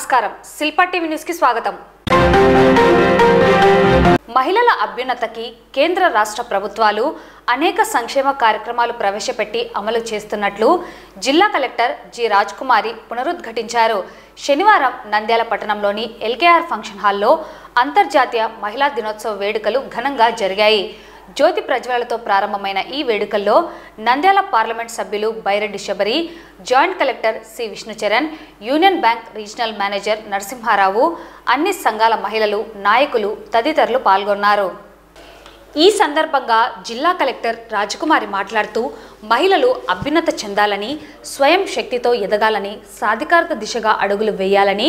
నమస్కారం Shilpa TV news కి స్వాగతం. మహిళల అభ్యున్నతికి కేంద్ర రాష్ట్ర ప్రభుత్వాలు అనేక సంక్షేమ కార్యక్రమాలు ప్రవేశపెట్టి అమలు చేస్తున్నట్లు జిల్లా కలెక్టర్ జి రాజ్కుమారి పునరుద్ఘాటించారు. శనివారం నంద్యాల పట్టణంలోని ఎల్కేఆర్ ఫంక్షన్ హాల్లో అంతర్జాతీయ మహిళా దినోత్సవ వేడుకలు ఘనంగా జరిగాయి. జ్యోతి ప్రజ్వలతో ప్రారంభమైన ఈ వేడుకల్లో నంద్యాల పార్లమెంట్ సభ్యులు Byreddy Shabari, joint collector C Vishnucharan, union bank regional manager Narasimharao, అన్ని సంఘాల మహిళలు, నాయకులు తదితరులు పాల్గొన్నారు. ఈ సందర్భంగా జిల్లా కలెక్టర్ రాజకుమారి మాట్లాడుతూ మహిళలు అభ్యున్నత చెందాలని, స్వయం శక్తితో ఎదగాలని, సాధికారత దిశగా అడుగులు వేయాలని,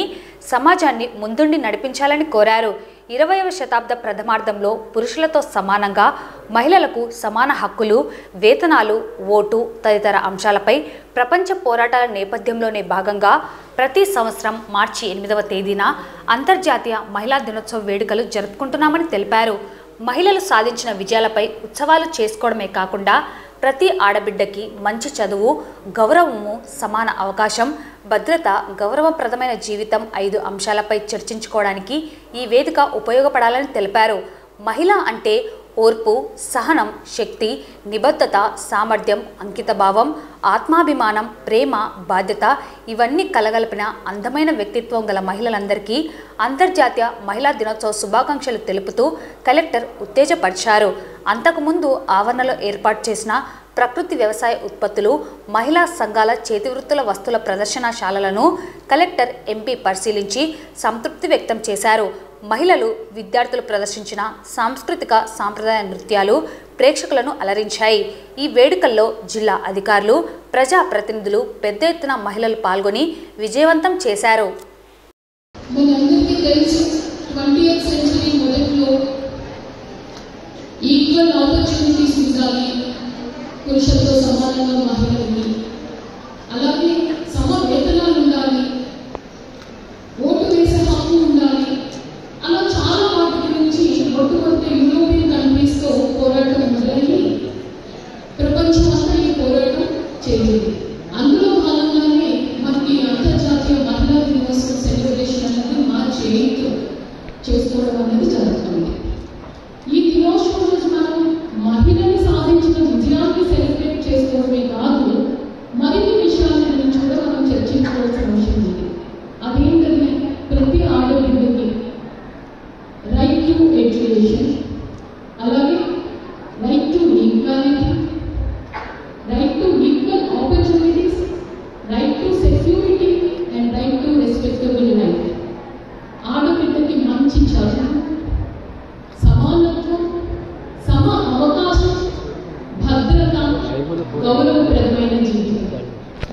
సమాజాన్ని ముందుండి నడిపించాలని కోరారు. 20వ శతాబ్ద ప్రథమార్థంలో పురుషులతో సమానంగా మహిళలకు సమాన హక్కులు, వేతనాలు, ఓటు తదితర అంశాలపై ప్రపంచ పోరాటాల నేపథ్యంలోనే భాగంగా ప్రతి సంవత్సరం మార్చి 8వ తేదీన అంతర్జాతీయ మహిళా దినోత్సవ వేడుకలు జరుపుకుంటున్నామని తెలిపారు. మహిళలు సాధించిన విజయాలపై ఉత్సవాలు చేసుకోవడమే కాకుండా ప్రతి ఆడబిడ్డకి మంచి చదువు, గౌరవము, సమాన అవకాశం, భద్రత, గౌరవప్రదమైన జీవితం 5 అంశాలపై చర్చించుకోవడానికి ఈ వేదిక ఉపయోగపడాలని తెలిపారు. మహిళ అంటే ఓర్పు, సహనం, శక్తి, నిబద్ధత, సామర్థ్యం, అంకితభావం, ఆత్మాభిమానం, ప్రేమ, బాధ్యత ఇవన్నీ కలగలిపిన అందమైన వ్యక్తిత్వం గల మహిళలందరికీ అంతర్జాతీయ మహిళా దినోత్సవ శుభాకాంక్షలు తెలుపుతూ కలెక్టర్ ఉత్తేజపరిచారు. అంతకుముందు ఆవరణలో ఏర్పాటు చేసిన ప్రకృతి వ్యవసాయ ఉత్పత్తులు, మహిళా సంఘాల చేతివృత్తుల వస్తువుల ప్రదర్శనశాలలను కలెక్టర్ ఎంపీ పరిశీలించి సంతృప్తి వ్యక్తం చేశారు. మహిళలు, విద్యార్థులు ప్రదర్శించిన సాంస్కృతిక సాంప్రదాయ నృత్యాలు ప్రేక్షకులను అలరించాయి. ఈ వేడుకల్లో జిల్లా అధికారులు, ప్రజాప్రతినిధులు పెద్ద ఎత్తున మహిళలు పాల్గొని విజయవంతం చేశారు. పురుషులతో సమానంగా మహిళలని, అలాగే సమ వేతనాలు ఉండాలి, ఓటు వేసే హక్కు ఉండాలి, అలా చాలా వాటి గురించి మొట్టమొదటి యూరోపియన్ కంట్రీస్తో పోరాటం మొదలైంది. ప్రపంచమంతా ఈ పోరాటం చేసింది. అందులో భాగంగానే మనకి అంతర్జాతీయ మహిళా దినోత్సవం సెలబ్రేషన్ అనేది మార్చి 8 చేసుకోవడం అనేది జరుగుతుంది. ఈ దినోత్సవం రోజు మనం మహిళలు సాధించిన విజయాన్ని సెలబ్రేట్ చేసుకోవడమే కాదు, మరిన్ని విషయాల గురించి కూడా మనం చర్చించుకోవాల్సిన అవసరం ఉంది. అదేంటంటే ప్రతి ఆడబిడ్డకి రైట్ టు ఎడ్యుకేషన్, అలాగే right to equality, right to equal opportunities, right to security and right to respectable life. ఆడబిడ్డకి మంచి చదువు, సమానత్వం, సమ అవకాశం, భద్రత, గౌరవప్రదమైన జీవితం,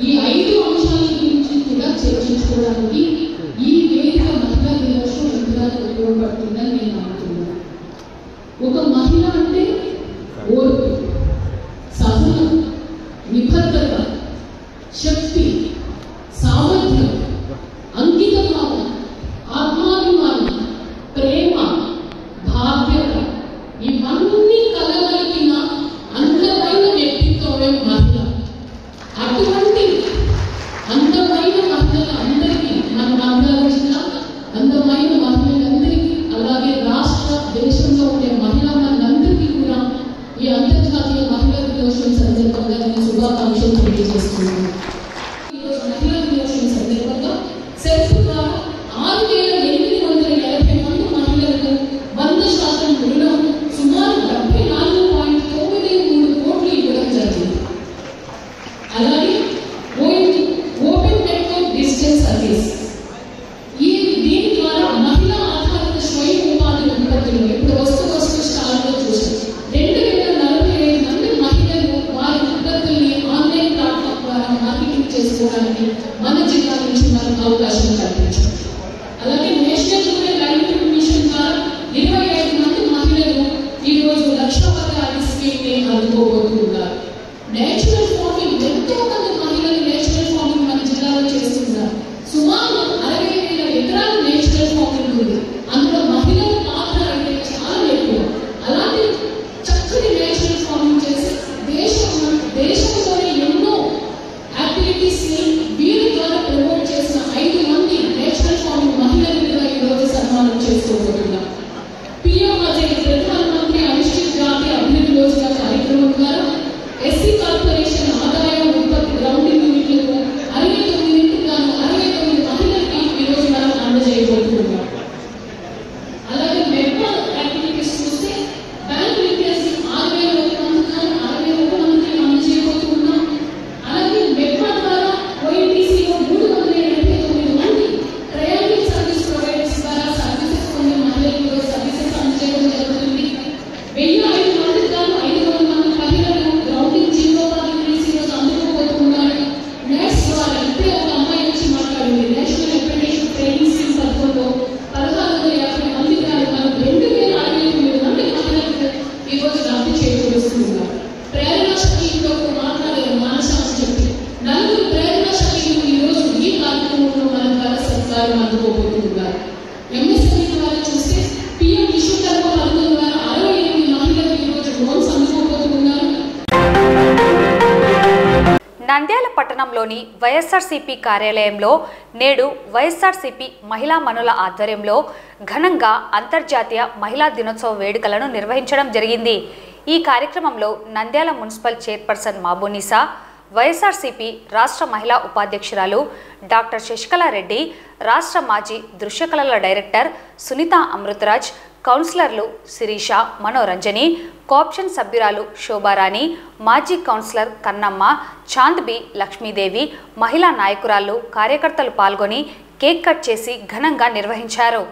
ఈ 5 అంశాల గురించి కూడా చర్చించుకోవడానికి ఈ వేదిక మహిళా దినోత్సవం ఎంతగానో ఉపయోగపడుతుందని నేను అనుకుంటున్నాను. అందజేయబోతున్నాం. అలాగే మెట్రో యాక్టివిటీస్ చూస్తే బ్యాంక్ లింకేజ్ 6,000 మందికి అందజేయబోతున్నాం. అలాగే మెట్రో ద్వారా ఓఎన్టీసీలో 379 మంది ట్రయాంగిల్ సర్వీస్ ప్రొవైడర్స్ ద్వారా సర్వీసెస్ పొందిన మహిళలకు సర్వీసెస్ అందజేయడం జరుగుతుంది. 1,005 మందికి గాను 500 మంది మహిళలు గ్రౌండింగ్ జీవోపాధి అందుకోబోతున్నారు. నెక్స్ట్ ద్వారా అంటే ఒక అమ్మాయి వచ్చి మాట్లాడింది, నేషనల్ అప్రెంటిస్షిప్ ట్రైనింగ్ స్కీమ్ పథకంలో 1,650 మంది గాను 2,069 మంది మహిళలకు ఈరోజు రద్దు చేయబోతున్నారు. ప్రేరణ శక్తిలో మాట్లాడారు మానసాంశ శక్తి. 4 ప్రేరణ శక్తులు ఈరోజు ఈ కార్యక్రమంలో మన ద్వారా సత్కారం అందుకోబోతున్నారు. ఎంఎస్ఎంఈ ద్వారా చూస్తే పిఎం విశ్వకర్మ పథకం ద్వారా 68 మహిళలకు ఈరోజు లోన్స్ అందుకోబోతున్నారు. నంద్యాల పట్టణంలోని వైఎస్ఆర్సీపీ కార్యాలయంలో నేడు వైఎస్ఆర్సీపీ మహిళా మనుల ఆధ్వర్యంలో ఘనంగా అంతర్జాతీయ మహిళా దినోత్సవ వేడుకలను నిర్వహించడం జరిగింది. ఈ కార్యక్రమంలో నంద్యాల మున్సిపల్ చైర్పర్సన్ మాబూనిసా, వైఎస్ఆర్సీపీ రాష్ట్ర మహిళా ఉపాధ్యక్షురాలు డాక్టర్ శశికళ రెడ్డి, రాష్ట్ర మాజీ దృశ్యకళల డైరెక్టర్ సునీత అమృతరాజ్, కౌన్సిలర్లు శిరీష, మనోరంజని, కోఆప్షన్ సభ్యురాలు శోభారాణి, మాజీ కౌన్సిలర్ కన్నమ్మ, చాంద్బి, లక్ష్మీదేవి, మహిళా నాయకురాలు, కార్యకర్తలు పాల్గొని కేక్ కట్ చేసి ఘనంగా నిర్వహించారు.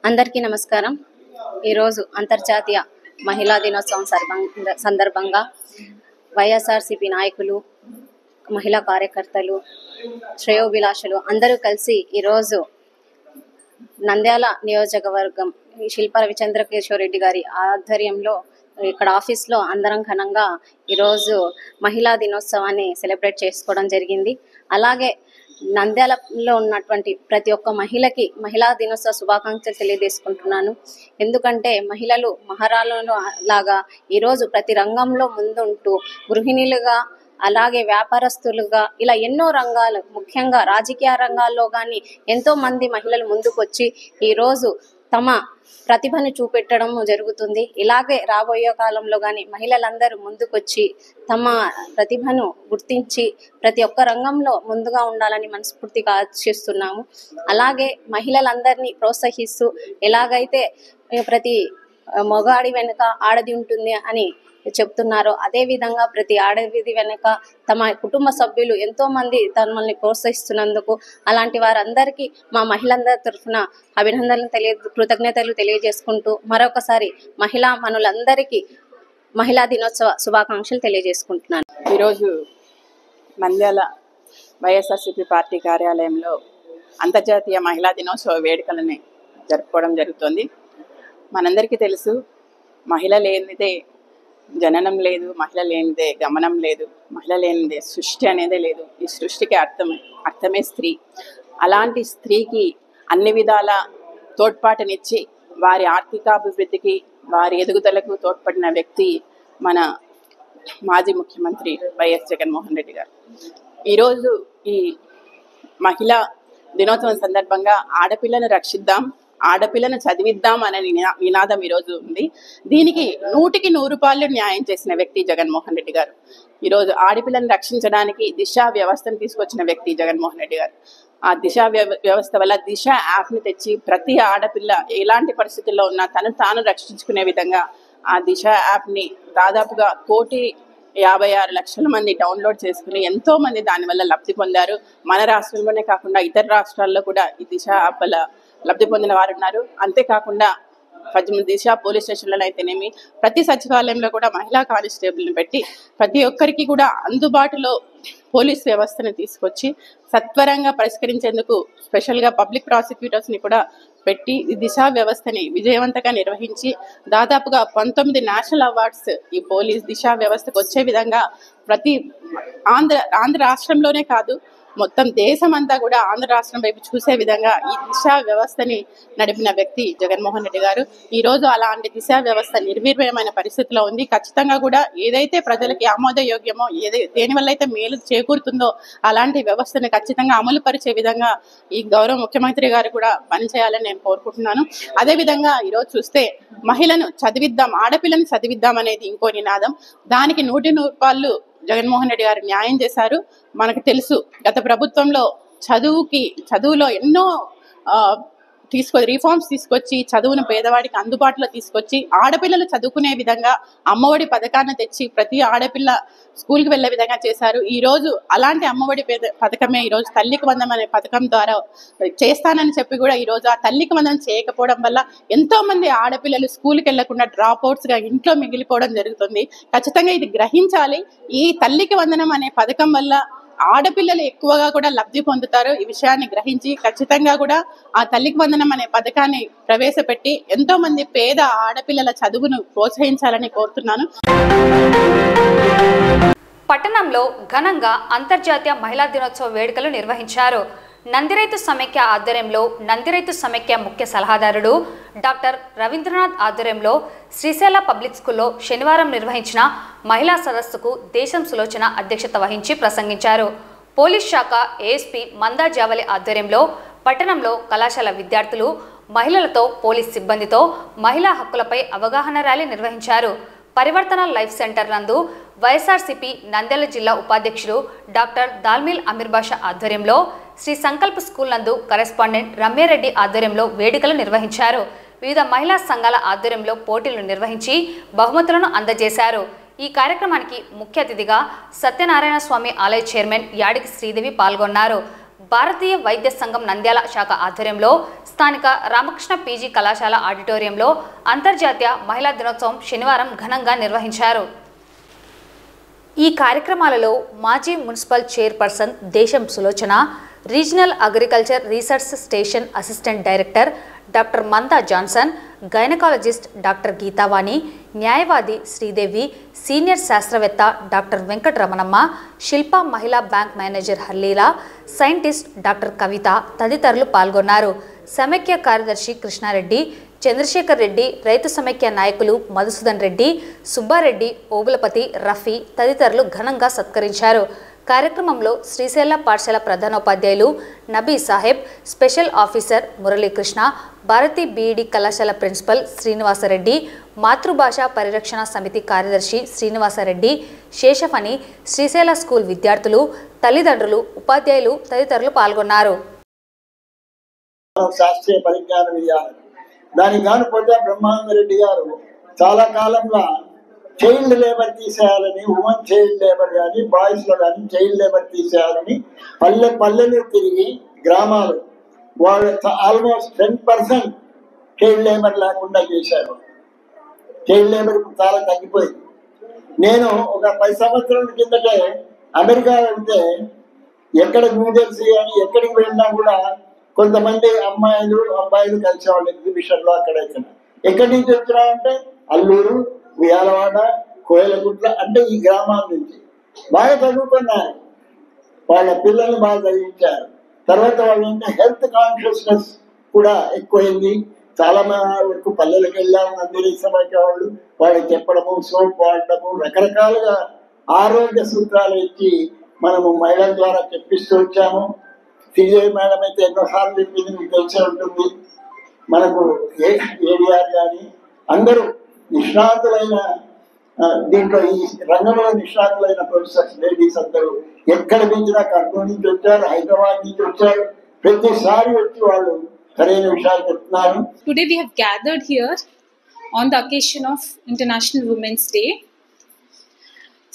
అందరికీ నమస్కారం. ఈరోజు అంతర్జాతీయ మహిళా దినోత్సవం సందర్భంగా వైఎస్ఆర్సీపీ నాయకులు, మహిళా కార్యకర్తలు, శ్రేయోభిలాషులు అందరూ కలిసి ఈరోజు నంద్యాల నియోజకవర్గం శిల్ప రవిచంద్రకేశ్వర రెడ్డి గారి ఆధ్వర్యంలో ఇక్కడ ఆఫీస్లో అందరం ఘనంగా ఈరోజు మహిళా దినోత్సవాన్ని సెలబ్రేట్ చేసుకోవడం జరిగింది. అలాగే నంద్యాలలో ఉన్నటువంటి ప్రతి ఒక్క మహిళకి మహిళా దినోత్సవ శుభాకాంక్షలు తెలియజేసుకుంటున్నాను. ఎందుకంటే మహిళలు మహారాణులు లాగా ఈరోజు ప్రతి రంగంలో ముందుంటూ గృహిణులుగా, అలాగే వ్యాపారస్తులుగా, ఇలా ఎన్నో రంగాలు, ముఖ్యంగా రాజకీయ రంగాల్లో కానీ ఎంతో మంది మహిళలు ముందుకొచ్చి ఈరోజు తమ ప్రతిభను చూపెట్టడం జరుగుతుంది. ఇలాగే రాబోయే కాలంలో కానీ మహిళలందరూ ముందుకొచ్చి తమ ప్రతిభను గుర్తించి ప్రతి ఒక్క రంగంలో ముందుగా ఉండాలని మనస్ఫూర్తిగా ఆశిస్తున్నాము. అలాగే మహిళలందరినీ ప్రోత్సహిస్తూ ఎలాగైతే ప్రతి మగాడి వెనుక ఆడది ఉంటుంది అని చెప్తున్నారో అదే విధంగా ప్రతి ఆడది వెనుక తమ కుటుంబ సభ్యులు ఎంతో మంది తమల్ని ప్రోత్సహిస్తున్నందుకు అలాంటి వారందరికీ మా మహిళలందరి తరఫున కృతజ్ఞతలు తెలియజేసుకుంటూ మరొకసారి మహిళా మనులందరికీ మహిళా దినోత్సవ శుభాకాంక్షలు తెలియజేసుకుంటున్నాను. ఈరోజు నంద్యాల వైఎస్ఆర్సీపీ పార్టీ కార్యాలయంలో అంతర్జాతీయ మహిళా దినోత్సవ వేడుకలని జరుపుకోవడం జరుగుతుంది. మనందరికీ తెలుసు, మహిళ లేనిదే జననం లేదు, మహిళ లేనిదే గమనం లేదు, మహిళ లేనిదే సృష్టి అనేదే లేదు. ఈ సృష్టికి అర్థమే స్త్రీ. అలాంటి స్త్రీకి అన్ని విధాల తోడ్పాటునిచ్చి వారి ఆర్థికాభివృద్ధికి వారి ఎదుగుదలకు తోడ్పడిన వ్యక్తి మన మాజీ ముఖ్యమంత్రి వైఎస్ జగన్మోహన్ రెడ్డి గారు. ఈరోజు ఈ మహిళా దినోత్సవం సందర్భంగా ఆడపిల్లను రక్షిద్దాం, ఆడపిల్లను చదివిద్దాం అనే నినాదం ఈరోజు ఉంది. దీనికి 100% న్యాయం చేసిన వ్యక్తి జగన్మోహన్ రెడ్డి గారు. ఈరోజు ఆడపిల్లను రక్షించడానికి దిశ వ్యవస్థను తీసుకొచ్చిన వ్యక్తి జగన్మోహన్ రెడ్డి గారు. ఆ దిశ వ్యవస్థ వల్ల దిశ యాప్ని తెచ్చి ప్రతి ఆడపిల్ల ఎలాంటి పరిస్థితుల్లో ఉన్నా తను తాను రక్షించుకునే విధంగా ఆ దిశ యాప్ని దాదాపుగా 1,56,00,000 మంది డౌన్లోడ్ చేసుకుని ఎంతో మంది దానివల్ల లబ్ధి పొందారు. మన రాష్ట్రంలోనే కాకుండా ఇతర రాష్ట్రాల్లో కూడా ఈ దిశ యాప్ వల్ల లబ్ధి పొందిన వారు ఉన్నారు. అంతేకాకుండా 18 దిశ పోలీస్ స్టేషన్లలో అయితేనేమి ప్రతి సచివాలయంలో కూడా మహిళా కానిస్టేబుల్ని పెట్టి ప్రతి ఒక్కరికి కూడా అందుబాటులో పోలీస్ వ్యవస్థను తీసుకొచ్చి సత్వరంగా పరిష్కరించేందుకు స్పెషల్గా పబ్లిక్ ప్రాసిక్యూటర్స్ని కూడా పెట్టి ఈ దిశ వ్యవస్థని విజయవంతంగా నిర్వహించి దాదాపుగా 19 నేషనల్ అవార్డ్స్ ఈ పోలీస్ దిశ వ్యవస్థకు వచ్చే విధంగా ప్రతి ఆంధ్ర రాష్ట్రంలోనే కాదు మొత్తం దేశం అంతా కూడా ఆంధ్ర రాష్ట్రం వైపు చూసే విధంగా ఈ దిశ వ్యవస్థని నడిపిన వ్యక్తి జగన్మోహన్ రెడ్డి గారు. ఈ రోజు అలాంటి దిశ వ్యవస్థ నిర్వీర్యమైన పరిస్థితిలో ఉంది. ఖచ్చితంగా కూడా ఏదైతే ప్రజలకి ఆమోదయోగ్యమో దేనివల్ల అయితే మేలు చేకూరుతుందో అలాంటి వ్యవస్థను ఖచ్చితంగా అమలు పరిచే విధంగా ఈ గౌరవ ముఖ్యమంత్రి గారు కూడా పనిచేయాలని నేను కోరుకుంటున్నాను. అదేవిధంగా ఈరోజు చూస్తే మహిళను చదివిద్దాం, ఆడపిల్లని చదివిద్దాం అనేది ఇంకో నినాదం. దానికి 100% జగన్మోహన్ రెడ్డి గారు న్యాయం చేశారు. మనకు తెలుసు గత ప్రభుత్వంలో చదువులో ఎన్నో రిఫార్మ్స్ తీసుకొచ్చి చదువును పేదవాడికి అందుబాటులో తీసుకొచ్చి ఆడపిల్లలు చదువుకునే విధంగా అమ్మఒడి పథకాన్ని తెచ్చి ప్రతి ఆడపిల్ల స్కూల్కి వెళ్లే విధంగా చేశారు. ఈ రోజు అలాంటి అమ్మఒడి పథకమే ఈరోజు తల్లికి వందనం అనే పథకం ద్వారా చేస్తానని చెప్పి కూడా ఈరోజు ఆ తల్లికి వందనం చేయకపోవడం వల్ల ఎంతో మంది ఆడపిల్లలు స్కూల్కి వెళ్లకుండా డ్రాప్ అవుట్స్ గా ఇంట్లో మిగిలిపోవడం జరుగుతుంది. ఖచ్చితంగా ఇది గ్రహించాలి. ఈ తల్లికి వందనం అనే పథకం వల్ల ఆడపిల్లలు ఎక్కువగా కూడా లబ్ధి పొందుతారు. ఈ విషయాన్ని గ్రహించి ఖచ్చితంగా కూడా ఆ తల్లికి వందనం అనే పథకాన్ని ప్రవేశపెట్టి ఎంతో మంది పేద ఆడపిల్లల చదువును ప్రోత్సహించాలని కోరుతున్నాను. పట్టణంలో ఘనంగా అంతర్జాతీయ మహిళా దినోత్సవ వేడుకలు నిర్వహించారు. నందిరైతు సమైక్య ఆధ్వర్యంలో నందిరైతు సమైక్య ముఖ్య సలహాదారుడు డాక్టర్ రవీంద్రనాథ్ ఆధ్వర్యంలో శ్రీశైల పబ్లిక్ స్కూల్లో శనివారం నిర్వహించిన మహిళా సదస్సుకు దేశం సులోచన అధ్యక్షత వహించి ప్రసంగించారు. పోలీస్ శాఖ ఏఎస్పీ మందా జావలి ఆధ్వర్యంలో పట్టణంలో కళాశాల విద్యార్థులు మహిళలతో పోలీస్ సిబ్బందితో మహిళా హక్కులపై అవగాహన ర్యాలీ నిర్వహించారు. పరివర్తన లైఫ్ సెంటర్ నందు వైఎస్ఆర్సీపీ నంద్యాల జిల్లా ఉపాధ్యక్షుడు డాక్టర్ దాల్మిల్ అమీర్ బాషా ఆధ్వర్యంలో శ్రీ సంకల్ప స్కూల్ నందు కరెస్పాండెంట్ రమ్యారెడ్డి ఆధ్వర్యంలో వేడుకలు నిర్వహించారు. వివిధ మహిళా సంఘాల ఆధ్వర్యంలో పోటీలు నిర్వహించి బహుమతులను అందజేశారు. ఈ కార్యక్రమానికి ముఖ్య అతిథిగా సత్యనారాయణ స్వామి ఆలయ చైర్మన్ యాడికి శ్రీదేవి పాల్గొన్నారు. భారతీయ వైద్య సంఘం నంద్యాల శాఖ ఆధ్వర్యంలో స్థానిక రామకృష్ణ పీజీ కళాశాల ఆడిటోరియంలో అంతర్జాతీయ మహిళా దినోత్సవం శనివారం ఘనంగా నిర్వహించారు. ఈ కార్యక్రమాలలో మాజీ municipal chairperson Desam Sulochana, regional agriculture research station assistant director doctor Manda Johnson, gynaecologist doctor Geetavani, న్యాయవాది శ్రీదేవి, సీనియర్ శాస్త్రవేత్త doctor Venkataramanamma, Shilpa Mahila bank manager Hallila, scientist doctor Kavitha తదితరులు పాల్గొన్నారు. సమైక్య కార్యదర్శి కృష్ణారెడ్డి, చంద్రశేఖర్ రెడ్డి, రైతు సమైక్య నాయకులు మధుసూదన్ రెడ్డి, సుబ్బారెడ్డి, ఓబులపతి, రఫీ తదితరులు ఘనంగా సత్కరించారు. కార్యక్రమంలో శ్రీశైల పాఠశాల ప్రధానోపాధ్యాయులు Nabi Saheb, special officer Muralikrishna, Bharathi BEd కళాశాల ప్రిన్సిపల్ శ్రీనివాసరెడ్డి, మాతృభాష పరిరక్షణ సమితి కార్యదర్శి శ్రీనివాసరెడ్డి, శేషఫని, శ్రీశైల స్కూల్ విద్యార్థులు, తల్లిదండ్రులు, ఉపాధ్యాయులు తదితరులు పాల్గొన్నారు. శాస్త్రీయ పరిజ్ఞానం ఇవ్వాలి. దానికి కానిపోతే బ్రహ్మానందరెడ్డి గారు చాలా కాలంలో చైల్డ్ లేబర్ తీసేయాలని, ఉమెన్ చైల్డ్ లేబర్ కానీ బాయ్స్ లో కానీ చైల్డ్ లేబర్ తీసేయాలని పల్లెలు తిరిగి గ్రామాలు వాళ్ళు ఆల్మోస్ట్ 10% చైల్డ్ లేబర్ లేకుండా చేశారు. చైల్డ్ లేబర్ చాలా తగ్గిపోయింది. నేను ఒక 10 సంవత్సరాల కిందటే అమెరికా వెళ్తే ఎక్కడ న్యూజెర్సీ అని ఎక్కడికి వెళ్ళినా కూడా కొంతమంది అమ్మాయిలు అబ్బాయిలు కలిసేవాళ్ళు ఎగ్జిబిషన్ లో. అక్కడ ఎక్కడి నుంచి వచ్చినారంటే అల్లూరు, ఉయ్యాలవాడ, కోయలగుట్ల అంటే ఈ గ్రామాల నుంచి బాగా చదువుకున్నారు. వాళ్ళ పిల్లల్ని బాగా చదివించారు. తర్వాత వాళ్ళు హెల్త్ కాన్షియస్నెస్ కూడా ఎక్కువైంది. చాలా వరకు పల్లెలకు వెళ్ళాము, అందరి సమాఖ్య వాళ్ళు వాళ్ళకి చెప్పడము, సోప్ వాడడము, రకరకాలుగా ఆరోగ్య సూత్రాలు ఇచ్చి మనము మహిళల ద్వారా చెప్పిస్తూ వచ్చాము. సిజే మేడం అయితే ఎన్నోసార్లు చెప్పింది, మీకు తెలిసే ఉంటుంది. మనకు ఏడిఆర్ కానీ అందరూ నిష్ణాతులైన దీంట్లో ఈ రంగంలో నిష్ణాతులైన ప్రొఫెసర్స్ లేడీస్ అందరూ ఎక్కడ పెంచినా కర్నూలు నుంచి వచ్చారు, హైదరాబాద్ నుంచి వచ్చారు. ప్రతిసారి వచ్చి వాళ్ళు సరైన విషయాలు చెప్తున్నారు. Today we have gathered here on the occasion of International Women's Day.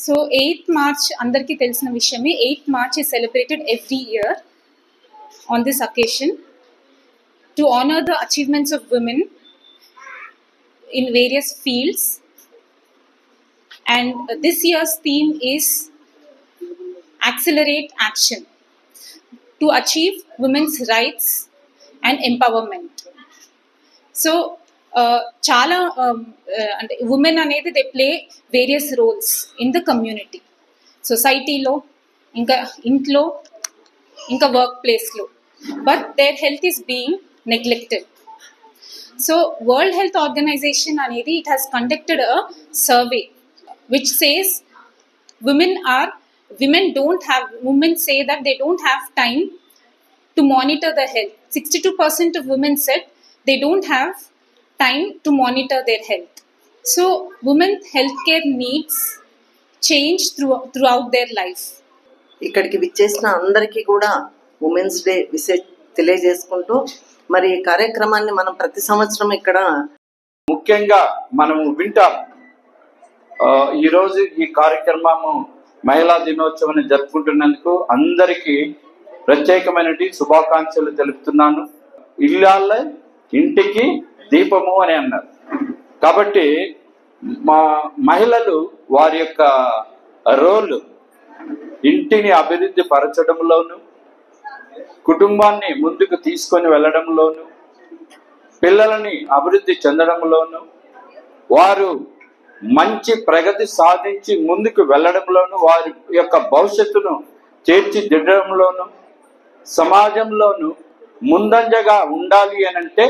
So 8th March andarki telisina vishayame. 8th March is celebrated every year on this occasion to honor the achievements of women in various fields. And this year's theme is Accelerate Action to achieve women's rights and empowerment. So చాలా అంటే women అనేది they play various roles in the community, సొసైటీలో, ఇంకా ఇంట్లో, ఇంకా work ప్లేస్లో. But their health is being neglected. So world health organization అనేది it has conducted a survey which says women say that they don't have time to monitor their health. 62% of women said they don't have time to monitor their health. So women's healthcare needs change throughout their life. ఇక్కడికి విచ్చేసిన అందరికీ కూడా women's day తెలియజేసుకుంటూ మరి ఈ కార్యక్రమాన్ని మనం ప్రతి సంవత్సరం ఇక్కడ ముఖ్యంగా మనం వింటాం. ఈరోజు ఈ కార్యక్రమము మహిళా దినోత్సవాన్ని జరుపుకుంటున్నందుకు అందరికీ ప్రత్యేకమైనటువంటి శుభాకాంక్షలు తెలుపుతున్నాను. ఇల్లాళ్ళ ఇంటికి దీపము అని అన్నారు. కాబట్టి మా మహిళలు వారి యొక్క రోల్ ఇంటిని అభివృద్ధి పరచడంలోను, కుటుంబాన్ని ముందుకు తీసుకొని వెళ్ళడంలోను, పిల్లలని అభివృద్ధి చెందడంలోను, వారు మంచి ప్రగతి సాధించి ముందుకు వెళ్ళడంలోను, వారి యొక్క భవిష్యత్తును తీర్చిదిద్దడంలోను, సమాజంలోను ముందంజగా ఉండాలి అని అంటే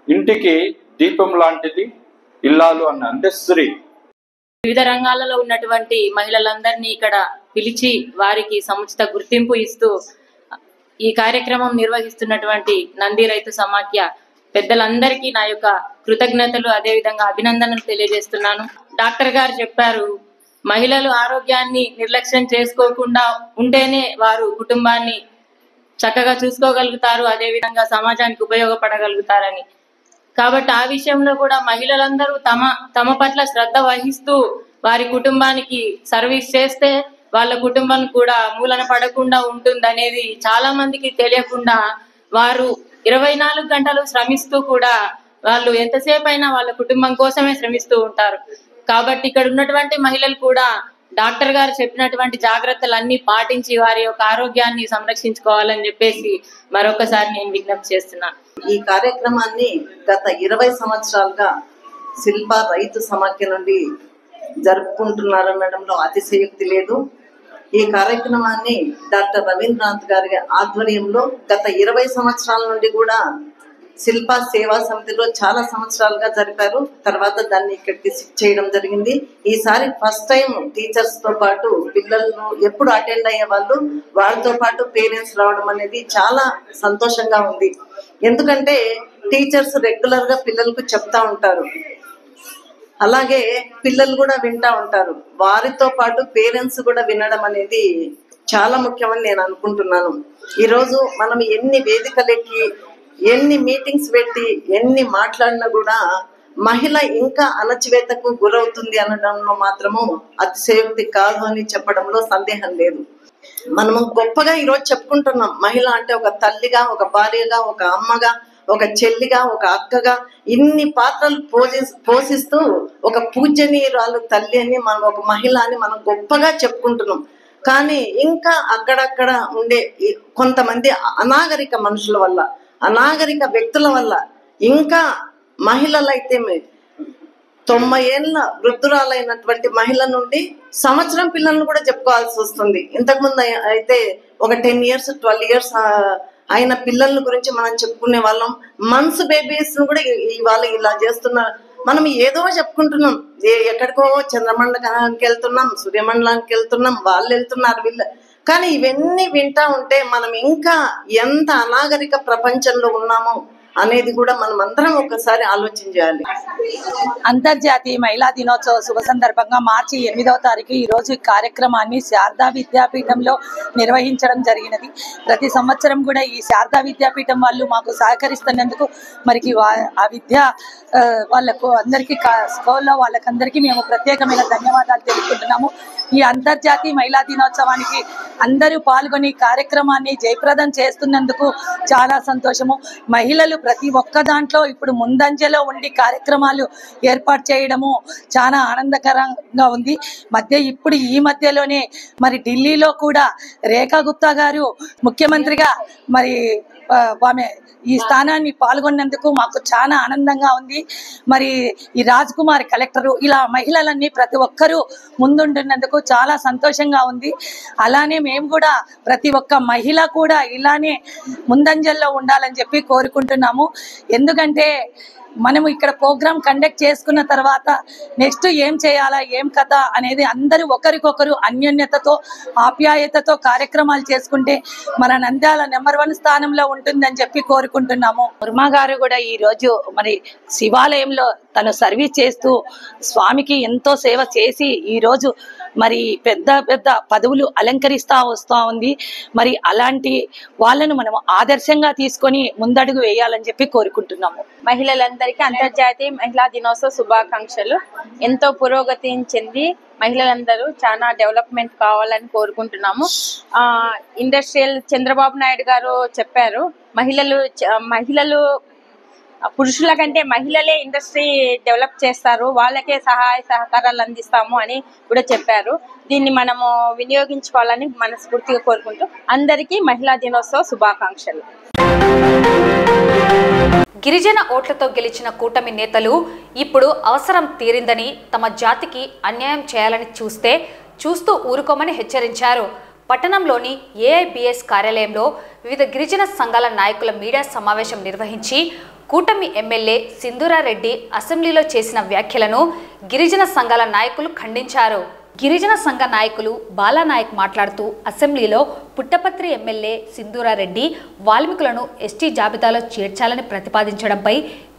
ఇంటికి దీపం లాంటిది ఇల్లాలు అన్న అంటే స్త్రీ. వివిధ రంగాలలో ఉన్నటువంటి మహిళలందరినీ ఇక్కడ పిలిచి వారికి సముచిత గుర్తింపు ఇస్తూ ఈ కార్యక్రమం నిర్వహిస్తున్నటువంటి నంది రైతు సమాఖ్య పెద్దలందరికీ నా యొక్క కృతజ్ఞతలు, అదేవిధంగా అభినందనలు తెలియజేస్తున్నాను. డాక్టర్ గారు చెప్పారు, మహిళలు ఆరోగ్యాన్ని నిర్లక్ష్యం చేసుకోకుండా ఉంటేనే వారు కుటుంబాన్ని చక్కగా చూసుకోగలుగుతారు, అదేవిధంగా సమాజానికి ఉపయోగపడగలుగుతారని. కాబట్టి ఆ విషయంలో కూడా మహిళలందరూ తమ పట్ల శ్రద్ధ వహిస్తూ వారి కుటుంబానికి సర్వీస్ చేస్తే వాళ్ళ కుటుంబం కూడా మూలన పడకుండా ఉంటుందనేది చాలా మందికి తెలియకుండా వారు 24 గంటలు శ్రమిస్తూ కూడా వాళ్ళు ఎంతసేపు అయినా వాళ్ళ కుటుంబం కోసమే శ్రమిస్తూ ఉంటారు. కాబట్టి ఇక్కడ ఉన్నటువంటి మహిళలు కూడా డాక్టర్ గారు చెప్పినటువంటి జాగ్రత్తలన్నీ పాటించి వారి యొక్క ఆరోగ్యాన్ని సంరక్షించుకోవాలని చెప్పేసి మరొకసారి నేను విజ్ఞప్తి చేస్తున్నాను. ఈ కార్యక్రమాన్ని గత 20 సంవత్సరాలుగా శిల్ప రైతు సమాఖ్య నుండి జరుపుకుంటున్నారనడంలో అతిశయోక్తి లేదు. ఈ కార్యక్రమాన్ని డాక్టర్ రవీంద్రనాథ్ గారి ఆధ్వర్యంలో గత 20 సంవత్సరాల నుండి కూడా శిల్ప సేవా సమితిలో చాలా సంవత్సరాలుగా జరిపారు. తర్వాత దాన్ని ఇక్కడికి షిఫ్ట్ చేయడం జరిగింది. ఈసారి ఫస్ట్ టైం టీచర్స్ తో పాటు పిల్లలను ఎప్పుడు అటెండ్ అయ్యే వాళ్ళు వాళ్ళతో పాటు పేరెంట్స్ రావడం అనేది చాలా సంతోషంగా ఉంది. ఎందుకంటే టీచర్స్ రెగ్యులర్ గా పిల్లలకు చెప్తా ఉంటారు, అలాగే పిల్లలు కూడా వింటా ఉంటారు. వారితో పాటు పేరెంట్స్ కూడా వినడం అనేది చాలా ముఖ్యమని నేను అనుకుంటున్నాను. ఈరోజు మనం ఎన్ని వేదికలెక్కి ఎన్ని మీటింగ్స్ పెట్టి ఎన్ని మాట్లాడినా కూడా మహిళ ఇంకా అణచివేతకు గురవుతుంది అనడంలో మాత్రము అతిశయోక్తి కాదు అని చెప్పడంలో సందేహం లేదు. మనము గొప్పగా ఈరోజు చెప్పుకుంటున్నాం, మహిళ అంటే ఒక తల్లిగా, ఒక భార్యగా, ఒక అమ్మగా, ఒక చెల్లిగా, ఒక అక్కగా ఇన్ని పాత్రలు పోషిస్తూ ఒక పూజనీయురాలు తల్లి అని మనం, ఒక మహిళ అని మనం గొప్పగా చెప్పుకుంటున్నాం. కానీ ఇంకా అక్కడక్కడ ఉండే కొంతమంది అనాగరిక మనుషుల వల్ల, అనాగరిక వ్యక్తుల వల్ల ఇంకా మహిళలైతే 90 ఏళ్ళ వృద్ధురాలైనటువంటి మహిళ నుండి సంవత్సరం పిల్లలను కూడా చెప్పుకోవాల్సి వస్తుంది. ఇంతకుముందు అయితే ఒక 10 years 12 years ఆయన పిల్లల గురించి మనం చెప్పుకునే వాళ్ళం. మన్స్ బేబీస్ కూడా ఇవాళ ఇలా చేస్తున్నారు. మనం ఏదో చెప్పుకుంటున్నాం, ఎక్కడికో చంద్రమండలానికి వెళ్తున్నాం, సూర్యమండలానికి వెళ్తున్నాం, వాళ్ళు వెళ్తున్నారు వీళ్ళు. కానీ ఇవన్నీ వింటా ఉంటే మనం ఇంకా ఎంత అనాగరిక ప్రపంచంలో ఉన్నామో అనేది కూడా మనం అందరం ఒకసారి ఆలోచన చేయాలి. అంతర్జాతీయ మహిళా దినోత్సవ శుభ సందర్భంగా మార్చి 8వ తారీఖు ఈ రోజు ఈ కార్యక్రమాన్ని శారదా విద్యాపీఠంలో నిర్వహించడం జరిగినది. ప్రతి సంవత్సరం కూడా ఈ శారదా విద్యాపీఠం వాళ్ళు మాకు సహకరిస్తున్నందుకు మరికి ఆ విద్యా వాళ్ళకు అందరికీ స్కూల్లో వాళ్ళకందరికీ మేము ప్రత్యేకమైన ధన్యవాదాలు తెలుపుకుంటున్నాము. ఈ అంతర్జాతీయ మహిళా దినోత్సవానికి అందరూ పాల్గొని కార్యక్రమాన్ని జయప్రదం చేస్తున్నందుకు చాలా సంతోషము. మహిళలు ప్రతి ఒక్క దాంట్లో ఇప్పుడు ముందంజలో ఉండి కార్యక్రమాలు ఏర్పాటు చేయడము చాలా ఆనందకరంగా ఉంది. ఇప్పుడు ఈ మధ్యలోనే మరి ఢిల్లీలో కూడా రేఖా గుప్తా గారు ముఖ్యమంత్రిగా మరి ఆమె ఈ స్థానాన్ని పాల్గొన్నందుకు మాకు చాలా ఆనందంగా ఉంది. మరి ఈ రాజ్ కుమార్ కలెక్టరు ఇలా మహిళలన్నీ ప్రతి ఒక్కరూ ముందుంటున్నందుకు చాలా సంతోషంగా ఉంది. అలానే మేము కూడా ప్రతి ఒక్క మహిళ కూడా ఇలానే ముందంజల్లో ఉండాలని చెప్పి కోరుకుంటున్నాము. ఎందుకంటే మనము ఇక్కడ ప్రోగ్రామ్ కండక్ట్ చేసుకున్న తర్వాత నెక్స్ట్ ఏం చేయాలా ఏం కథ అనేది అందరూ ఒకరికొకరు అన్యోన్యతతో ఆప్యాయతతో కార్యక్రమాలు చేసుకుంటే మన నంద్యాల నెంబర్ 1 స్థానంలో ఉంటుందని చెప్పి కోరుకుంటున్నాము. వర్మ గారు కూడా ఈ రోజు మరి శివాలయంలో తను సర్వీస్ చేస్తూ స్వామికి ఎంతో సేవ చేసి ఈ రోజు మరి పెద్ద పెద్ద పదవులు అలంకరిస్తా వస్తూ ఉంది. మరి అలాంటి వాళ్ళను మనం ఆదర్శంగా తీసుకొని ముందడుగు వేయాలని చెప్పి కోరుకుంటున్నాము. మహిళలందరికీ అంతర్జాతీయ మహిళా దినోత్సవ శుభాకాంక్షలు. ఎంతో పురోగతి చెంది మహిళలందరూ చాలా డెవలప్మెంట్ కావాలని కోరుకుంటున్నాము. ఇండస్ట్రియల్ చంద్రబాబు నాయుడు గారు చెప్పారు, మహిళలు పురుషుల కంటే మహిళలే ఇండస్ట్రీ డెవలప్ చేస్తారు, వాళ్ళకే సహాయ సహకారాలు అందిస్తాము అని కూడా చెప్పారు. దీన్ని మనము వినియోగించుకోవాలని మనస్ఫూర్తిగా కోరుకుంటూ అందరికీ మహిళా దినోత్సవ శుభాకాంక్షలు. గిరిజన ఓట్లతో గెలిచిన కూటమి నేతలు ఇప్పుడు అవసరం తీరిందని, తమ జాతికి అన్యాయం చేయాలని చూస్తూ ఊరుకోమని హెచ్చరించారు. పట్టణంలోని ఏఐబిఎస్ కార్యాలయంలో వివిధ గిరిజన సంఘాల నాయకుల మీడియా సమావేశం నిర్వహించి కూటమి ఎమ్మెల్యే సింధూరారెడ్డి అసెంబ్లీలో చేసిన వ్యాఖ్యలను గిరిజన సంఘాల నాయకులు ఖండించారు. గిరిజన సంఘ నాయకులు బాలానాయక్ మాట్లాడుతూ అసెంబ్లీలో పుట్టపత్రి ఎమ్మెల్యే సింధూరారెడ్డి వాల్మీకులను ఎస్టీ జాబితాలో చేర్చాలని ప్రతిపాదించడంపై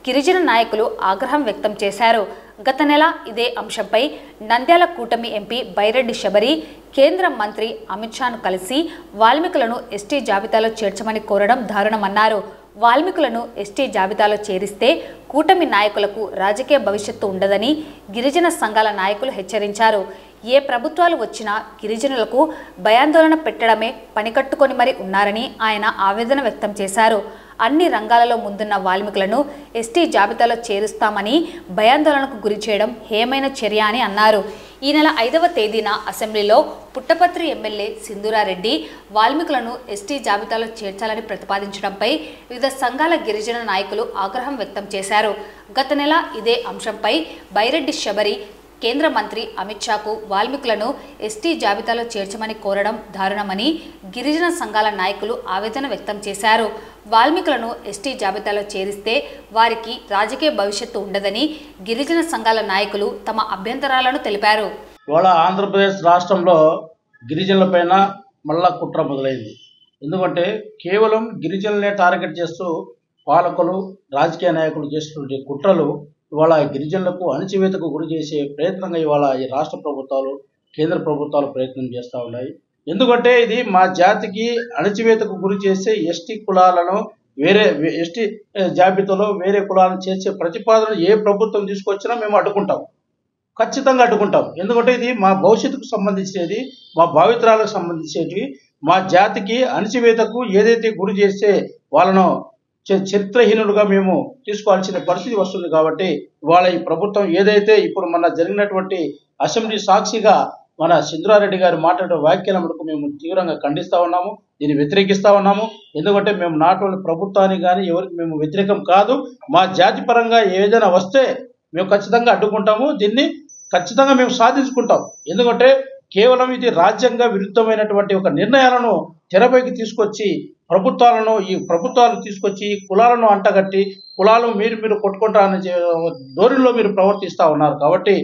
గిరిజన నాయకులు ఆగ్రహం వ్యక్తం చేశారు. గత నెల ఇదే అంశంపై నంద్యాల కూటమి ఎంపీ బైరెడ్డి శబరి కేంద్ర మంత్రి అమిత్ షాను కలిసి వాల్మీకులను ఎస్టీ జాబితాలో చేర్చమని కోరడం దారుణమన్నారు. వాల్మీకులను ఎస్టీ జాబితాలో చేరిస్తే కూటమి నాయకులకు రాజకీయ భవిష్యత్తు ఉండదని గిరిజన సంఘాల నాయకులు హెచ్చరించారు. ఏ ప్రభుత్వాలు వచ్చినా గిరిజనులకు భయాందోళన పెట్టడమే పనికట్టుకొని మరి ఉన్నారని ఆయన ఆవేదన వ్యక్తం చేశారు. అన్ని రంగాలలో ముందున్న వాల్మీకులను ఎస్టీ జాబితాలో చేరుస్తామని భయాందోళనకు గురి చేయడం హేమైన చర్య అని అన్నారు. ఈ నెల 5వ తేదీన అసెంబ్లీలో పుట్టపత్రి ఎమ్మెల్యే సింధూరారెడ్డి వాల్మీకులను ఎస్టీ జాబితాలో చేర్చాలని ప్రతిపాదించడంపై వివిధ సంఘాల గిరిజన నాయకులు ఆగ్రహం వ్యక్తం చేశారు. గత నెల ఇదే అంశంపై బైరెడ్డి శబరి కేంద్ర మంత్రి అమిత్ షాకు వాల్మీకులను ఎస్టీ జాబితాలో చేర్చమని కోరడం దారుణమని గిరిజన సంఘాల నాయకులు ఆవేదన వ్యక్తం చేశారు. వాల్మీకులను ఎస్టీ జాబితాలో చేరిస్తే వారికి రాజకీయ భవిష్యత్తు ఉండదని గిరిజన సంఘాల నాయకులు తమ అభ్యంతరాలను తెలిపారు. ఇవాళ ఆంధ్రప్రదేశ్ రాష్ట్రంలో గిరిజనులపైన మళ్ళా కుట్ర మొదలైంది. ఎందుకంటే కేవలం గిరిజనులనే టార్గెట్ చేస్తూ పాలకులు రాజకీయ నాయకులు చేస్తున్న కుట్రలు ఇవాళ గిరిజనులకు అణచివేతకు గురి చేసే ప్రయత్నంగా ఇవాళ ఈ రాష్ట్ర ప్రభుత్వాలు కేంద్ర ప్రభుత్వాలు ప్రయత్నం చేస్తూ ఉన్నాయి. ఎందుకంటే ఇది మా జాతికి అణచివేతకు గురి చేసే ఎస్టీ కులాలను ఎస్టీ జాబితాలో వేరే కులాలను చేసే ప్రతిపాదన ఏ ప్రభుత్వం తీసుకొచ్చినా మేము అడ్డుకుంటాం, ఖచ్చితంగా అడ్డుకుంటాం. ఎందుకంటే ఇది మా భవిష్యత్తుకు సంబంధించేది, మా భావితరాలకు సంబంధించేది. మా జాతికి అణచివేతకు ఏదైతే గురి చేస్తే వాళ్ళను చరిత్రహీనులుగా మేము తీసుకోవాల్సిన పరిస్థితి వస్తుంది. కాబట్టి ఇవాళ ఈ ప్రభుత్వం ఏదైతే ఇప్పుడు మన జరిగినటువంటి అసెంబ్లీ సాక్షిగా మన సింధూరారెడ్డి గారు మాట్లాడే వ్యాఖ్యలకు మేము తీవ్రంగా ఖండిస్తూ ఉన్నాము, దీన్ని వ్యతిరేకిస్తూ ఉన్నాము. ఎందుకంటే మేము నాటువంటి ప్రభుత్వానికి కానీ ఎవరికి మేము వ్యతిరేకం కాదు. మా జాతి పరంగా ఏదైనా వస్తే మేము ఖచ్చితంగా అడ్డుకుంటాము, దీన్ని ఖచ్చితంగా మేము సాధించుకుంటాం. ఎందుకంటే కేవలం ఇది రాజ్యాంగ విరుద్ధమైనటువంటి ఒక నిర్ణయాలను తెరపైకి తీసుకొచ్చి ఈ ప్రభుత్వాలు తీసుకొచ్చి కులాలను అంటగట్టి కులాలు మీరు కొట్టుకుంటారని ధోరణిలో మీరు ప్రవర్తిస్తూ ఉన్నారు. కాబట్టి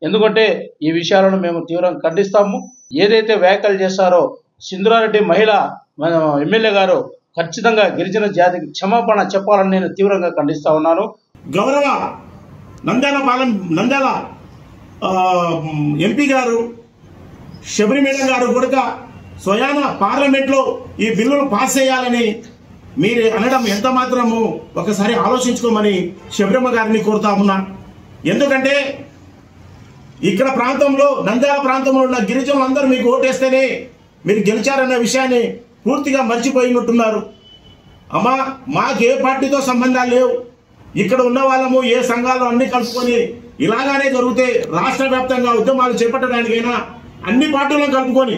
ఎందుకంటే ఈ విషయాలను మేము తీవ్రంగా ఖండిస్తాము. ఏదైతే వ్యాఖ్యలు చేశారో సింధురారెడ్డి మహిళ ఎమ్మెల్యే గారు ఖచ్చితంగా గిరిజన జాతికి క్షమాపణ చెప్పాలని నేను తీవ్రంగా ఖండిస్తా ఉన్నాను. గౌరవ నంద్యాల ఎంపీ గారు శబరి మేడం గారు కూడా స్వయాన పార్లమెంట్లో ఈ బిల్లును పాస్ చేయాలని మీరు అనడం ఎంత మాత్రము ఒకసారి ఆలోచించుకోమని శబరిమ్మ గారిని కోరుతా ఉన్నా. ఎందుకంటే ఇక్కడ ప్రాంతంలో నంద్యాల ప్రాంతంలో ఉన్న గిరిజనులందరూ మీకు ఓటేస్తేనే మీరు గెలిచారన్న విషయాన్ని పూర్తిగా మర్చిపోయినట్టున్నారు. అమ్మా, మాకు ఏ పార్టీతో సంబంధాలు లేవు. ఇక్కడ ఉన్న వాళ్ళము ఏ సంఘాలు అన్ని కలుపుకొని ఇలాగానే జరిగితే రాష్ట్ర వ్యాప్తంగా ఉద్యమాలు చేపట్టడానికైనా అన్ని పార్టీలను కలుపుకొని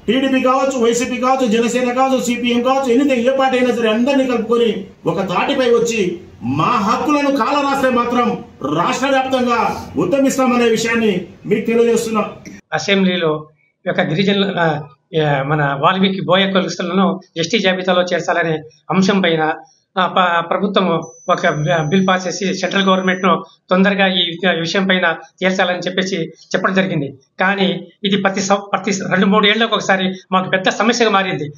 టీడీపీ కావచ్చు, వైసీపీ కావచ్చు, జనసేన కావచ్చు, సిపిఎం కావచ్చు, ఎనీథింగ్ ఏ పార్టీ అయినా సరే అందరినీ కలుపుకొని ఒక తాటిపై వచ్చి మా హక్కులను కాలరాస్తే మాత్రం రాష్ట్ర వ్యాప్తంగా ఉద్యమిస్తామనే విషయాన్ని మీకు తెలియజేస్తున్నాం. అసెంబ్లీలో యొక్క గిరిజనుల మన వాల్మీకి బోయ కులస్తులను ఎస్టీ జాబితాలో చేర్చాలనే అంశం పైన ప్రభుత్వం ఒక బిల్ పాస్ చేసి సెంట్రల్ గవర్నమెంట్ను తొందరగా ఈ విషయం పైన తీర్చాలని చెప్పడం జరిగింది. కానీ ఇది ప్రతి 2-3 ఏళ్లకు ఒకసారి మాకు పెద్ద సమస్యగా మారింది.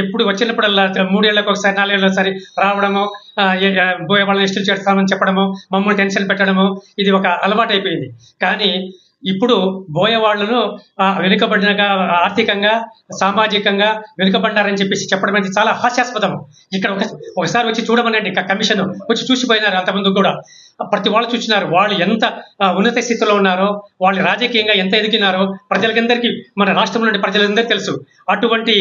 ఎప్పుడు వచ్చినప్పుడల్లా 3 ఏళ్లకు ఒకసారి 4 ఏళ్ళకి ఒకసారి రావడము, బోయ వాళ్ళని ఎస్టీలు చేర్చామని చెప్పడము, మమ్మల్ని టెన్షన్ పెట్టడము, ఇది ఒక అలవాటు అయిపోయింది. కానీ ఇప్పుడు బోయ వాళ్లను వెనుకబడినగా ఆర్థికంగా సామాజికంగా వెనుకబడ్డారని చెప్పడం అనేది చాలా హాస్యాస్పదం. ఇక్కడ ఒకసారి వచ్చి చూడమనండి, కమిషన్ వచ్చి చూసిపోయినారు. అంతమంది కూడా ప్రతి వాళ్ళు చూసినారు వాళ్ళు ఎంత ఉన్నత స్థితిలో ఉన్నారో, వాళ్ళు రాజకీయంగా ఎంత ఎదిగినారో ప్రజలకందరికీ, మన రాష్ట్రంలో ప్రజలందరికీ తెలుసు. అటువంటి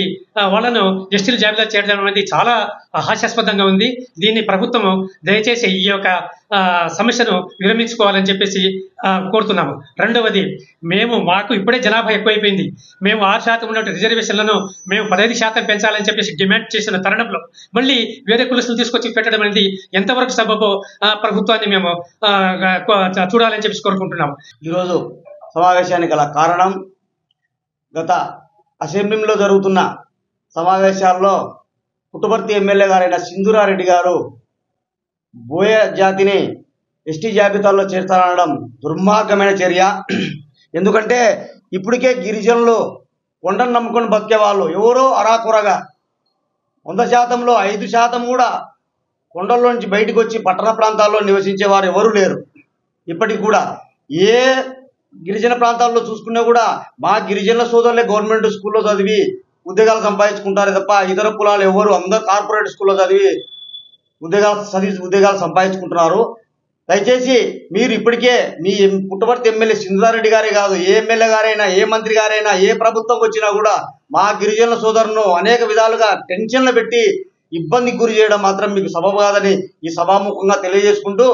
వాళ్ళను ఎస్టీల జాబితా చేయడం అనేది చాలా హాస్యాస్పదంగా ఉంది. దీన్ని ప్రభుత్వం దయచేసి ఈ యొక్క సమస్యను విరమించుకోవాలని కోరుతున్నాము. రెండవది, మాకు ఇప్పుడే జనాభా ఎక్కువైపోయింది. మేము 6% ఉన్న రిజర్వేషన్లను మేము 15% పెంచాలని డిమాండ్ చేసిన తరుణంలో మళ్ళీ వేరే కులస్తులు తీసుకొచ్చి పెట్టడం అనేది ఎంతవరకు సబబో ప్రభుత్వాన్ని మేము చూడాలని కోరుకుంటున్నాము. ఈరోజు సమావేశానికి గల కారణం, గత అసెంబ్లీలో జరుగుతున్న సమావేశాల్లో పుట్టపర్తి ఎమ్మెల్యే గారైన సింధురారెడ్డి గారు బోయ జాతిని ఎస్టీ జాబితాలో చేర్చాలనడం దుర్మార్గమైన చర్య. ఎందుకంటే ఇప్పటికే గిరిజనులు కొండను నమ్ముకొని బతికే వాళ్ళు ఎవరో అరాకొరగా 100%లో 5% కూడా కొండల్లో నుంచి బయటకు వచ్చి పట్టణ ప్రాంతాల్లో నివసించే వారు ఎవరు లేరు. ఇప్పటికి కూడా ఏ గిరిజన ప్రాంతాల్లో చూసుకున్నా కూడా మా గిరిజనుల సోదరులే గవర్నమెంట్ స్కూల్లో చదివి ఉద్యోగాలు సంపాదించుకుంటారు తప్ప ఇతర కులాలు ఎవరు, అందరూ కార్పొరేట్ స్కూల్లో చదివి ఉద్యోగాలు సంపాదించుకుంటున్నారు. దయచేసి మీరు ఇప్పటికే మీ పుట్టపర్తి ఎమ్మెల్యే సింధురారెడ్డి గారే కాదు, ఏ ఎమ్మెల్యే గారైనా, ఏ మంత్రి గారైనా, ఏ ప్రభుత్వం వచ్చినా కూడా మా గిరిజనుల సోదరులను అనేక విధాలుగా టెన్షన్లు పెట్టి ఇబ్బందికి గురి చేయడం మాత్రం మీకు సబబు కాదని ఈ సభాముఖంగా తెలియజేసుకుంటూ,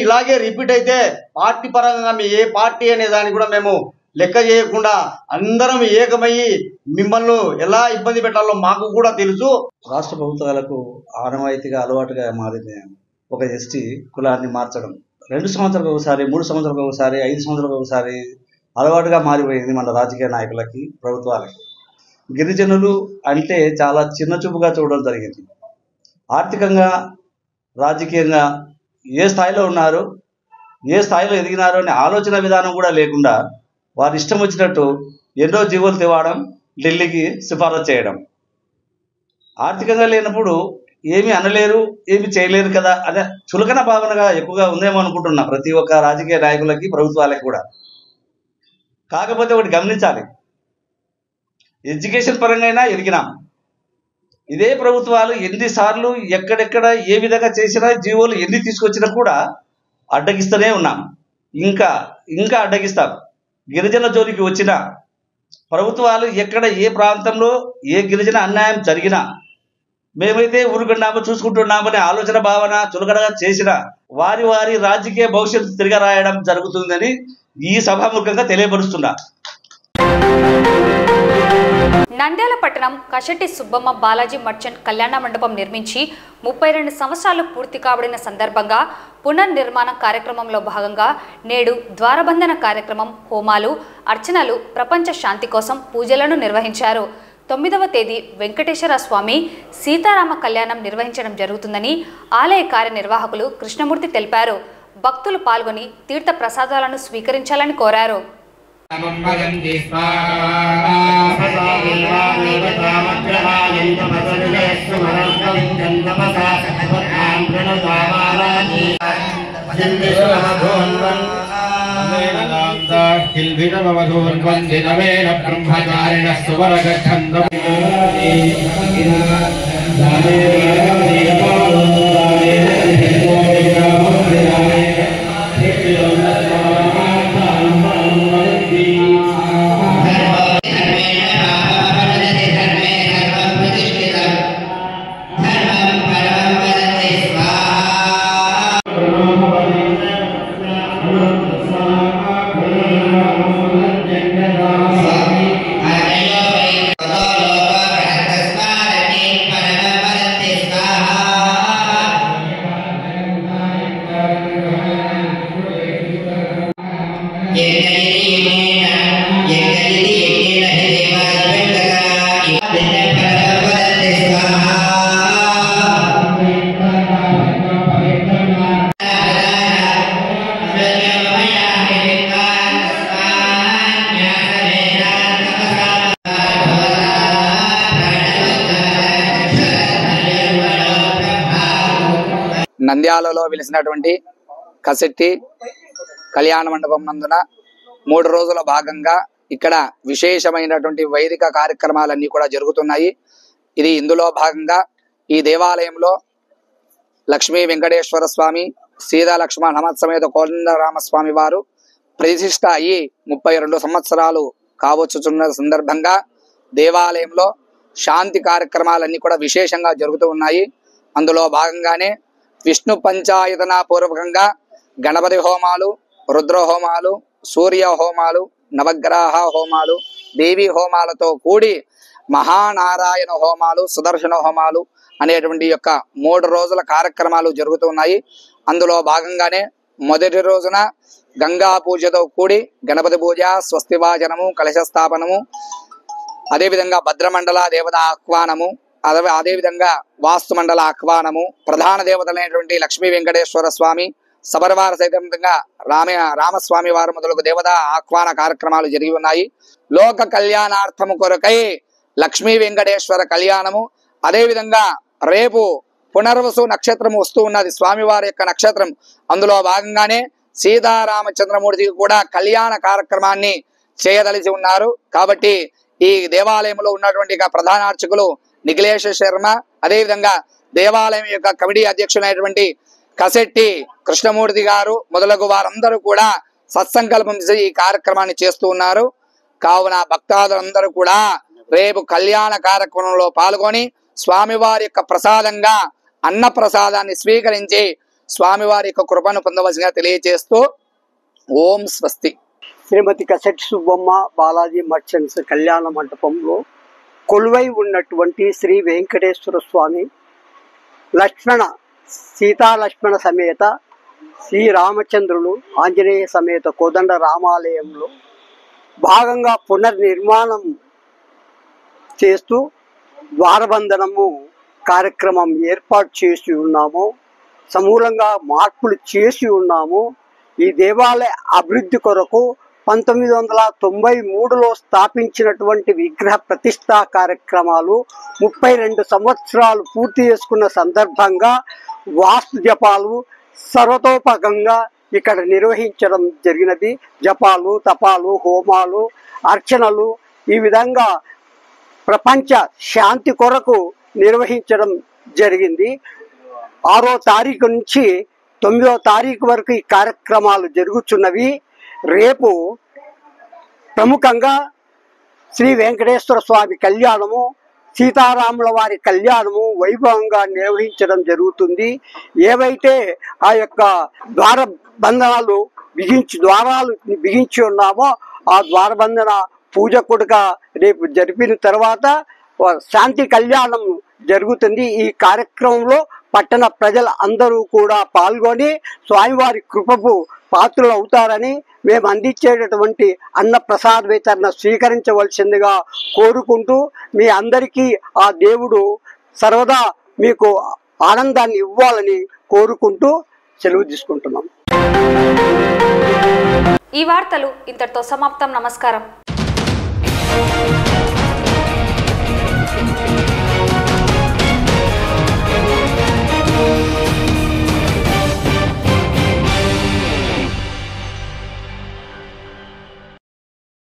ఇలాగే రిపీట్ అయితే పార్టీ పరంగా మీ ఏ పార్టీ అనే దాన్ని కూడా మేము లెక్క చేయకుండా అందరం ఏకమయ్యి మిమ్మల్ని ఎలా ఇబ్బంది పెట్టాలో మాకు కూడా తెలుసు. రాష్ట్ర ప్రభుత్వాలకు ఆనవాయితీగా అలవాటుగా మారింది ఒక ఎస్టీ కులాన్ని మార్చడం. 2 సంవత్సరాలకు ఒకసారి, 3 సంవత్సరాలకు ఒకసారి, 5 సంవత్సరాలకు ఒకసారి అలవాటుగా మారిపోయింది మన రాజకీయ నాయకులకి, ప్రభుత్వాలకి. గిరిజనులు అంటే చాలా చిన్న చూపుగా చూడడం జరిగింది. ఆర్థికంగా, రాజకీయంగా ఏ స్థాయిలో ఉన్నారు, ఏ స్థాయిలో ఎదిగినారో అనే ఆలోచన విధానం కూడా లేకుండా వారి ఇష్టం వచ్చినట్టు ఎన్నో జీవోలు తేవడం, ఢిల్లీకి సిఫారసు చేయడం. ఆర్థికంగా లేనప్పుడు ఏమీ అనలేరు, ఏమి చేయలేరు కదా అదే చులకన భావనగా ఎక్కువగా ఉందేమో అనుకుంటున్నా ప్రతి ఒక్క రాజకీయ నాయకులకి, ప్రభుత్వాలకి కూడా. కాకపోతే ఒకటి గమనించాలి, ఎడ్యుకేషన్ పరంగా ఎదిగినాం. ఇదే ప్రభుత్వాలు ఎన్నిసార్లు ఎక్కడెక్కడ ఏ విధంగా చేసినా, జీవోలు ఎన్ని తీసుకొచ్చినా కూడా అడ్డగిస్తూనే ఉన్నాం. ఇంకా అడ్డగిస్తాం. గిరిజన జోలికి వచ్చిన ప్రభుత్వాలు ఎక్కడ ఏ ప్రాంతంలో ఏ గిరిజన అన్యాయం జరిగినా మేమైతే ఊరుకున్నాము, చూసుకుంటున్నామనే ఆలోచన భావన చులకనగా చేసిన వారి రాజకీయ భవిష్యత్తు తిరిగి రాయడం జరుగుతుందని ఈ సభాముఖంగా తెలియపరుస్తున్నా. నంద్యాల పట్టణం కషటి సుబ్బమ్మ బాలాజీ మర్చెంట్ కళ్యాణ మండపం నిర్మించి 32 సంవత్సరాలు పూర్తి కాబడిన సందర్భంగా పునర్నిర్మాణ కార్యక్రమంలో భాగంగా నేడు ద్వారబంధన కార్యక్రమం, హోమాలు, అర్చనలు, ప్రపంచ శాంతి కోసం పూజలను నిర్వహించారు. 9వ తేదీ వెంకటేశ్వర స్వామి సీతారామ కళ్యాణం నిర్వహించడం జరుగుతుందని ఆలయ కార్యనిర్వాహకులు కృష్ణమూర్తి తెలిపారు. భక్తులు పాల్గొని తీర్థ ప్రసాదాలను స్వీకరించాలని కోరారు. నంద్యాలలో వెలిసినటువంటి కసెట్టి కళ్యాణ మండపం నందున 3 రోజుల భాగంగా ఇక్కడ విశేషమైనటువంటి వైదిక కార్యక్రమాలన్నీ కూడా జరుగుతున్నాయి. ఇందులో భాగంగా ఈ దేవాలయంలో లక్ష్మీ వెంకటేశ్వర స్వామి, సీతా లక్ష్మణ హనుమత్సమేత కోదండరామస్వామి వారు ప్రతిష్ఠ అయ్యి 32 సంవత్సరాలు కావచ్చుచున్న సందర్భంగా దేవాలయంలో శాంతి కార్యక్రమాలన్నీ కూడా విశేషంగా జరుగుతూ ఉన్నాయి. అందులో భాగంగానే విష్ణు పంచాయతన పూర్వకంగా గణపతి హోమాలు, రుద్ర హోమాలు, సూర్య హోమాలు, నవగ్రహ హోమాలు, దేవి హోమాలతో కూడి మహానారాయణ హోమాలు, సుదర్శన హోమాలు అనేటువంటి యొక్క 3 రోజుల కార్యక్రమాలు జరుగుతున్నాయి. అందులో భాగంగానే మొదటి రోజున గంగా పూజతో కూడి గణపతి పూజ, స్వస్తివాచనము, కలశ స్థాపనము, అదేవిధంగా భద్రమండల దేవత ఆహ్వానము, అదేవిధంగా వాస్తు మండల ఆహ్వానము, ప్రధాన దేవతలైనటువంటి లక్ష్మీ వెంకటేశ్వర స్వామి, సబర్వార సైతంగా రామస్వామి వారు మొదలగు దేవత ఆహ్వాన కార్యక్రమాలు జరిగి ఉన్నాయి. లోక కళ్యాణార్థము కొరకై లక్ష్మీ వెంకటేశ్వర కళ్యాణము, అదేవిధంగా రేపు పునర్వసు నక్షత్రం వస్తూ ఉన్నది, స్వామివారి యొక్క నక్షత్రం. అందులో భాగంగానే సీతారామచంద్రమూర్తికి కూడా కళ్యాణ కార్యక్రమాన్ని చేయదలిచి ఉన్నారు. కాబట్టి ఈ దేవాలయంలో ఉన్నటువంటి ప్రధాన అర్చకులు నిఖిలేష్ శర్మ, అదేవిధంగా దేవాలయం యొక్క కమిటీ అధ్యక్షులైనటువంటి కసెట్టి కృష్ణమూర్తి గారు మొదలగు వారందరూ కూడా సత్సంకల్పం చేసి ఈ కార్యక్రమాన్ని చేస్తూ ఉన్నారు. కావున భక్తాదులందరూ కూడా రేపు కళ్యాణ కార్యక్రమంలో పాల్గొని స్వామివారి యొక్క ప్రసాదంగా అన్న ప్రసాదాన్ని స్వీకరించి స్వామివారి యొక్క కృపను పొందవలసిందిగా తెలియజేస్తూ ఓం స్వస్తి. శ్రీమతి కసెట్టి సుబ్బమ్మ బాలాజీ మర్చెంట్స్ కళ్యాణ మండపంలో కొలువై ఉన్నటువంటి శ్రీ వెంకటేశ్వర స్వామి సీతా లక్ష్మణ సమేత శ్రీరామచంద్రులు ఆంజనేయ సమేత కోదండ రామాలయంలో భాగంగా పునర్నిర్మాణం చేస్తూ ద్వారబంధనము కార్యక్రమం ఏర్పాటు చేసి ఉన్నాము. సమూలంగా మార్పులు చేసి ఉన్నాము. ఈ దేవాలయ అభివృద్ధి కొరకు 1993లో స్థాపించినటువంటి విగ్రహ ప్రతిష్టా కార్యక్రమాలు 32 సంవత్సరాలు పూర్తి చేసుకున్న సందర్భంగా వాస్తు జపాలు సర్వతోపకంగా ఇక్కడ నిర్వహించడం జరిగినది. జపాలు, తపాలు, హోమాలు, అర్చనలు ఈ విధంగా ప్రపంచ శాంతి కొరకు నిర్వహించడం జరిగింది. 6వ తారీఖు నుంచి 9వ తారీఖు వరకు ఈ కార్యక్రమాలు జరుగుతున్నవి. రేపు ప్రముఖంగా శ్రీ వెంకటేశ్వర స్వామి కళ్యాణము, సీతారాముల వారి కళ్యాణము వైభవంగా నిర్వహించడం జరుగుతుంది. ఏవైతే ఆ యొక్క ద్వారాలు బిగించి ఉన్నామో ఆ ద్వారబంధన పూజ కూడా రేపు జరిపిన తర్వాత శాంతి కళ్యాణం జరుగుతుంది. ఈ కార్యక్రమంలో పట్టణ ప్రజలు అందరూ కూడా పాల్గొని స్వామివారి కృపకు పాత్రలు అవుతారని మేము అందించేటటువంటి అన్న ప్రసాద వితరణ స్వీకరించవలసిందిగా కోరుకుంటూ మీ అందరికీ ఆ దేవుడు సర్వదా మీకు ఆనందాన్ని ఇవ్వాలని కోరుకుంటూ సెలవు తీసుకుంటున్నాం. ఈ వార్తలు ఇంతటితో సమాప్తం. నమస్కారం.